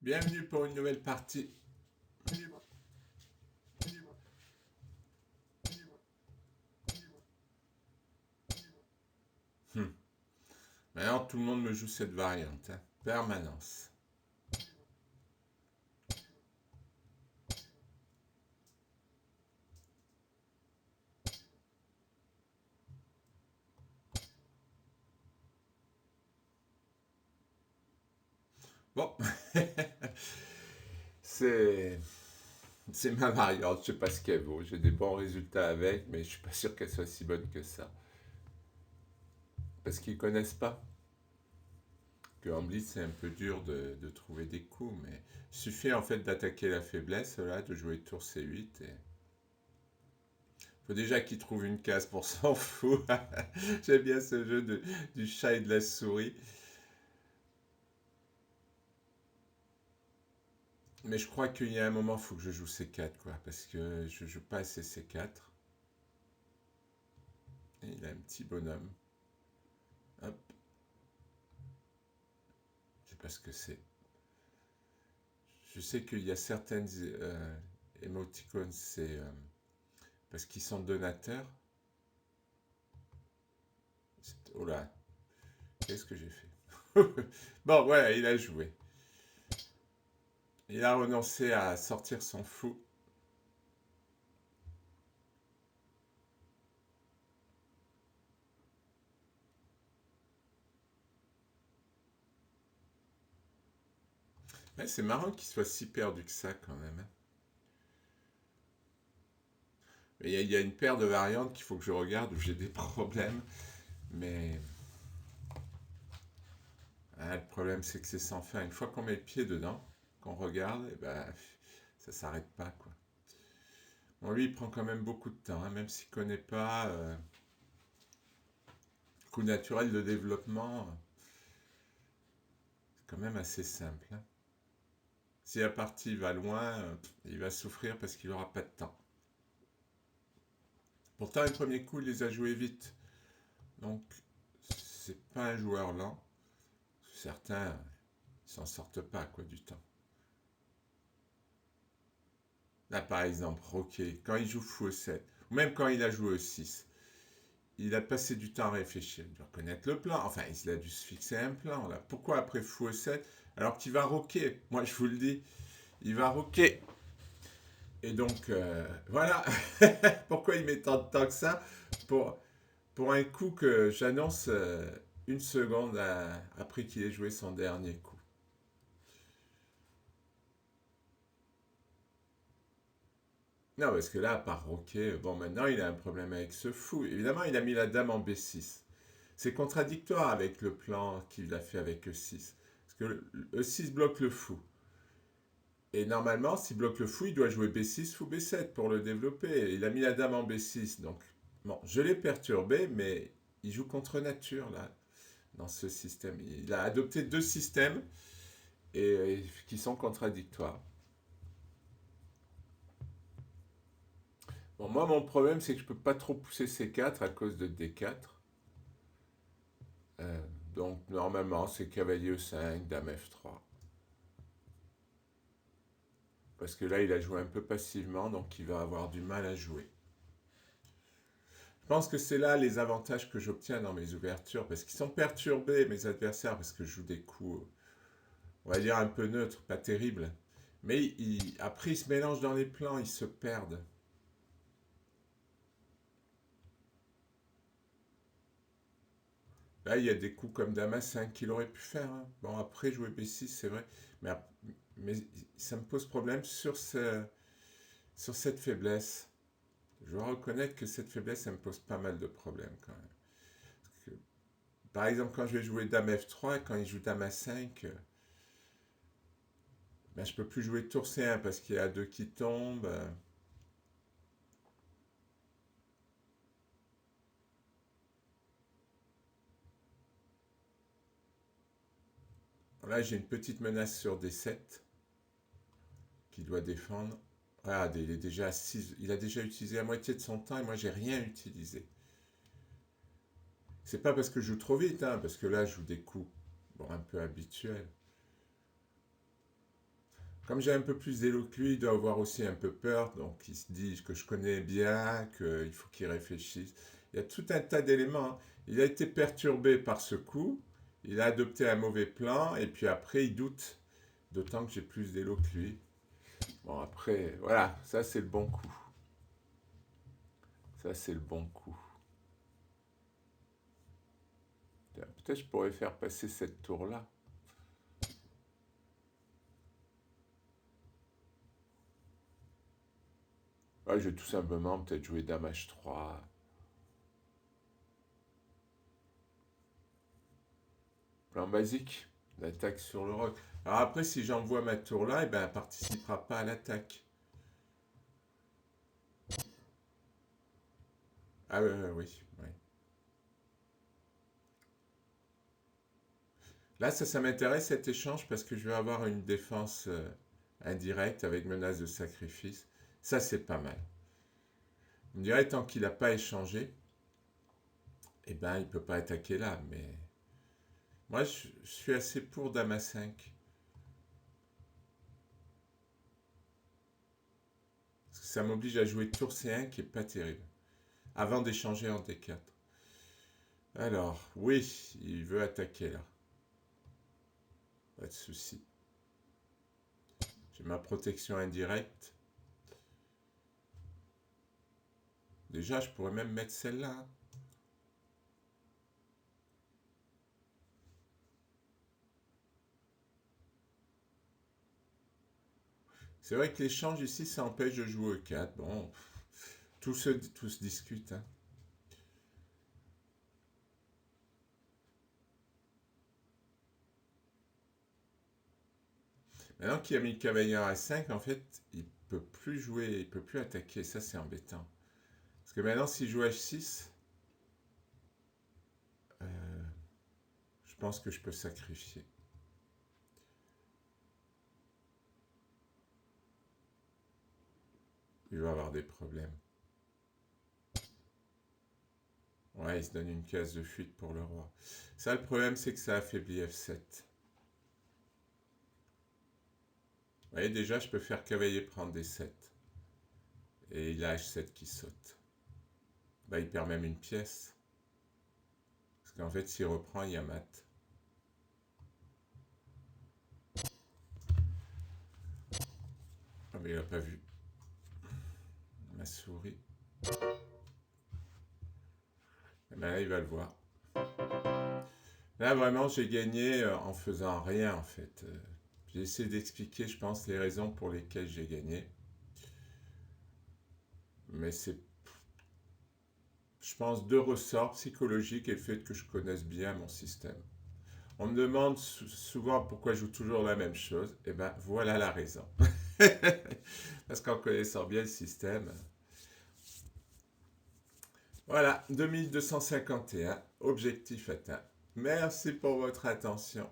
Bienvenue pour une nouvelle partie. Hmm. Maintenant, tout le monde me joue cette variante. Hein. Permanence. Bon, c'est c'est ma variante. Je sais pas ce qu'elle vaut. J'ai des bons résultats avec, mais je suis pas sûr qu'elle soit si bonne que ça. Parce qu'ils connaissent pas. Que en blitz, c'est un peu dur de trouver des coups, mais il suffit en fait d'attaquer la faiblesse, là, de jouer tour C8 et faut déjà qu'il trouve une case pour s'en foutre. J'aime bien ce jeu du chat et de la souris. Mais je crois qu'il y a un moment, il faut que je joue C4, quoi, parce que je joue pas assez C4. Et il a un petit bonhomme. Hop, je sais pas ce que c'est. Je sais qu'il y a certaines émoticônes, c'est parce qu'ils sont donateurs. Oh là, qu'est-ce que j'ai fait? Bon, voilà, il a joué. Il a renoncé à sortir son fou. Ouais, c'est marrant qu'il soit si perdu que ça, quand même. Hein. Mais il y a une paire de variantes qu'il faut que je regarde où j'ai des problèmes. Mais le problème, c'est que c'est sans fin. Une fois qu'on met le pied dedans, qu'on regarde, et ben, ça s'arrête pas, quoi. Bon, lui, il prend quand même beaucoup de temps, hein, même s'il connaît pas le coût naturel de développement. C'est quand même assez simple. Hein. Si la partie va loin, il va souffrir parce qu'il n'aura pas de temps. Pourtant, les premiers coups, il les a joués vite. Donc, c'est pas un joueur lent. Certains s'en sortent pas, quoi, du temps. Là, par exemple, Roquet, quand il joue fou au 7, ou même quand il a joué au 6, il a passé du temps à réfléchir. Il doit connaître le plan. Enfin, il a dû se fixer un plan, là. Pourquoi après fou au 7 alors qu'il va roquer? Moi, je vous le dis, il va roquer. Et donc, voilà. Pourquoi il met tant de temps que ça pour, pour un coup que j'annonce une seconde après qu'il ait joué son dernier coup. Non, parce que là, à part roquer, bon, maintenant, il a un problème avec ce fou. Évidemment, il a mis la dame en B6. C'est contradictoire avec le plan qu'il a fait avec E6. Parce que E6 bloque le fou. Et normalement, s'il bloque le fou, il doit jouer B6 ou B7 pour le développer. Il a mis la dame en B6. Donc, bon, je l'ai perturbé, mais il joue contre nature, là, dans ce système. Il a adopté deux systèmes qui sont contradictoires. Bon, moi, mon problème, c'est que je peux pas trop pousser C4 à cause de D4. Euh, donc, normalement, c'est cavalier E5, dame F3. Parce que là, il a joué un peu passivement, donc il va avoir du mal à jouer. Je pense que c'est là les avantages que j'obtiens dans mes ouvertures, parce qu'ils sont perturbés, mes adversaires, parce que je joue des coups, on va dire, un peu neutres, pas terribles. Mais après, ils se mélangent dans les plans, ils se perdent. Là, il y a des coups comme Dame A5 qu'il aurait pu faire. Hein. Bon, après, jouer B6, c'est vrai. Mais, mais ça me pose problème sur cette faiblesse. Je dois reconnaître que cette faiblesse, ça me pose pas mal de problèmes quand même. Que, par exemple, quand je vais jouer Dame F3, quand il joue Dame A5, ben, je peux plus jouer tour C1 parce qu'il y a A2 qui tombe. Là, j'ai une petite menace sur D7 qui doit défendre. Regarde, il est déjà à 6, il a déjà utilisé la moitié de son temps et moi, j'ai rien utilisé. C'est pas parce que je joue trop vite, hein, parce que là, je joue des coups bon, un peu habituels. Comme j'ai un peu plus d'élo que lui, il doit avoir aussi un peu peur, donc il se dit que je connais bien, qu'il faut qu'il réfléchisse. Il y a tout un tas d'éléments, hein. Il a été perturbé par ce coup, il a adopté un mauvais plan, et puis après il doute, d'autant que j'ai plus d'élo que lui. Bon, après, voilà, ça c'est le bon coup. Ça c'est le bon coup. Peut-être je pourrais faire passer cette tour-là. Ouais, je vais tout simplement peut-être jouer Dame H3. Plan basique, l'attaque sur le roc. Alors après, si j'envoie ma tour là, eh ben, elle ne participera pas à l'attaque. Ah oui, oui. Là, ça m'intéresse cet échange parce que je vais avoir une défense indirecte avec menace de sacrifice. Ça, c'est pas mal. On dirait tant qu'il n'a pas échangé, eh ben, il ne peut pas attaquer là. Mais moi, je suis assez pour Dame A5. Parce que ça m'oblige à jouer tour C1 qui est pas terrible. Avant d'échanger en D4. Alors, oui, il veut attaquer là. Pas de souci. J'ai ma protection indirecte. Déjà, je pourrais même mettre celle-là, hein. C'est vrai que l'échange ici, ça empêche de jouer au 4. Bon, tout se discute, hein. Maintenant qu'il a mis le cavalier à 5, en fait, il peut plus jouer, il peut plus attaquer. Ça, c'est embêtant. Parce que maintenant, s'il joue H6, euh, je pense que je peux sacrifier. Il va avoir des problèmes. Ouais, il se donne une case de fuite pour le roi. Ça, le problème, c'est que ça affaiblit F7. Vous voyez, déjà, je peux faire cavalier prendre D7. Et il a H7 qui saute. Bah, il perd même une pièce. Parce qu'en fait, s'il reprend, il y a mat. Ah, mais il n'a pas vu ma souris. Eh ben là, il va le voir. Là, vraiment, j'ai gagné en faisant rien, en fait. J'ai essayé d'expliquer, je pense, les raisons pour lesquelles j'ai gagné. Mais c'est, je pense, deux ressorts psychologiques et le fait que je connaisse bien mon système. On me demande souvent pourquoi je joue toujours la même chose. Et ben, voilà la raison. Parce qu'en connaissant bien le système. Voilà, 2251, objectif atteint. Merci pour votre attention.